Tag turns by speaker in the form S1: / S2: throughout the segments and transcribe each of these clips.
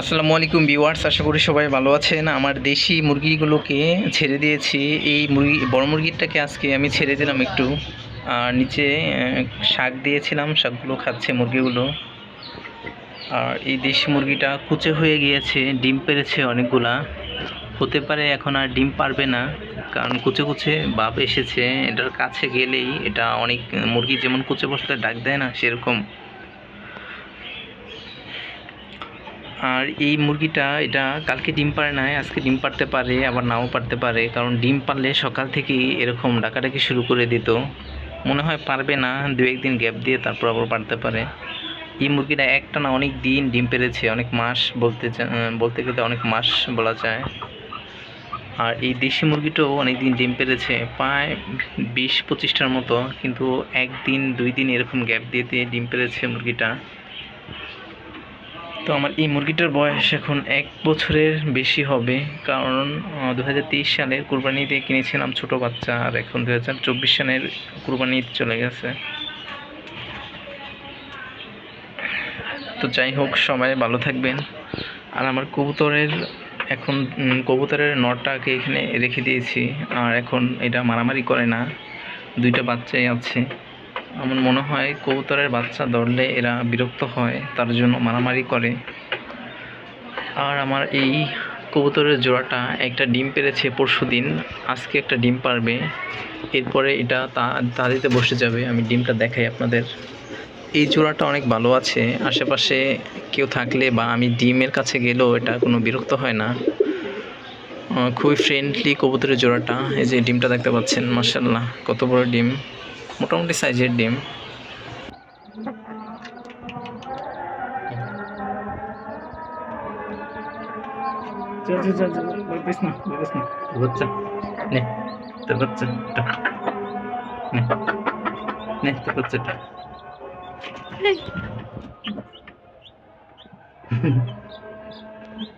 S1: আসসালামু আলাইকুম ভিউয়ার্স, আশা করি সবাই ভালো আছেন। আমার দেশি মুরগিগুলোকে ছেড়ে দিয়েছি। এই বড় মুরগিটাকে আজকে আমি ছেড়ে দিলাম একটু, আর নিচে শাক দিয়েছিলাম, শাকগুলো খাচ্ছে মুরগিগুলো। আর এই দেশি মুরগিটা কুচে হয়ে গিয়েছে, ডিম পেড়েছে অনেকগুলা। হতে পারে এখন আর ডিম পারবে না, কারণ কুচে কুচে ভাব এসেছে। এটার কাছে গেলেই এটা অনেক মুরগি যেমন কুচে বসলে ডাক দেয় না, সেরকম। আর এই মুরগিটা এটা কালকে ডিম পারে নাই, আজকে ডিম পারতে পারে, আবার নাও পারতে পারে। কারণ ডিম পারলে সকাল থেকেই এরকম ডাকাডাকি শুরু করে দিত। মনে হয় পারবে না, দু একদিন গ্যাপ দিয়ে তারপর আবার পারতে পারে। এই মুরগিটা একটা না অনেক দিন ডিম পেড়েছে, অনেক মাস বলতে গেলে অনেক মাস বলা যায়। আর এই দেশি মুরগিটাও অনেক দিন ডিম পেড়েছে, প্রায় 20-25টার মতো, কিন্তু একদিন 2 দিন এরকম গ্যাপ দিয়ে দিয়ে ডিম পেড়েছে মুরগিটা। তো আমার এই মুরগিটার বয়স এখন 1 বছরের বেশি হবে, কারণ 2023 সালের কুরবানিতে কিনেছিলাম ছোট বাচ্চা, আর এখন 2024 সালের কুরবানি ঈদ চলে গেছে। তো যাই হোক, সবাই ভালো থাকবেন। আর আমার কবুতরের নরটাকে এখানে রেখে দিয়েছি, আর এখন এটা মারামারি করে না, 2টা বাচ্চাই আছে। আমার মনে হয় কবুতরের বাচ্চা ধরলে এরা বিরক্ত হয়, তার জন্য মারামারি করে। আর আমার এই কবুতরের জোড়াটা একটা ডিম পেড়েছে পরশুদিন, আজকে একটা ডিম পারবে, এরপরে এটা তা দিতে বসে যাবে। আমি ডিমটা দেখাই আপনাদের। এই জোড়াটা অনেক ভালো আছে, আশেপাশে কেউ থাকলে বা আমি ডিমের কাছে গেলেও এটা কোনো বিরক্ত হয় না। খুবই ফ্রেন্ডলি কবুতরের জোড়াটা। এই যে ডিমটা দেখতে পাচ্ছেন, মাশাআল্লাহ কত বড় ডিম, মোটামুটি সাইজের ডিম। চল চল চল চল, বলবিস না বাচ্চা, নে তোর বাচ্চাটা, নে নে তোর বাচ্চাটা।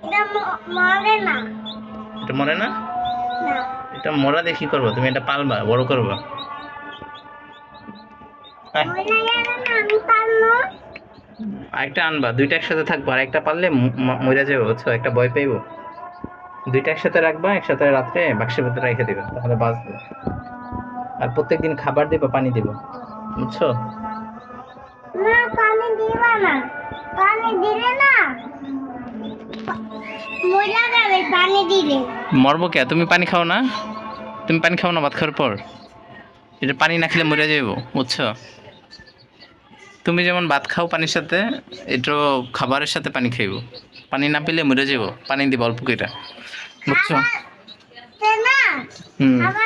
S1: এটা মরে না, এটা মরা দেখি করবো, তুমি এটা পালবা, বড় করবা। আরেকটা আনবা, 2টা একসাথে থাকবো, আর একটা পারলে মরে যাবে, বুঝছো, একটা ভয় পাইবো। 2টা একসাথে রাখবা, একসাথে রাত্রে বাক্সের ভিতরে রেখে দিবে, তাহলে বাঁচবে। আর প্রত্যেকদিন খাবার দিবা, পানি দিবা, বুঝছো।
S2: না, পানি দিবা না, পানি দিলে না মজা যাবে, পানি দিলে
S1: মরবো কে? তুমি পানি খাও না? তুমি পানি খাও না ভাত খাওয়ার পর? এটা পানি না খেলে মরে যাবো, বুঝছো। তুমি যেমন ভাত খাও পানির সাথে, এটাও খাবারের সাথে পানি খাইব। পানি না পেলে মরে যাব, পানি দিব অল্প করে, বুঝছো।
S2: না
S1: হুম।
S2: আবার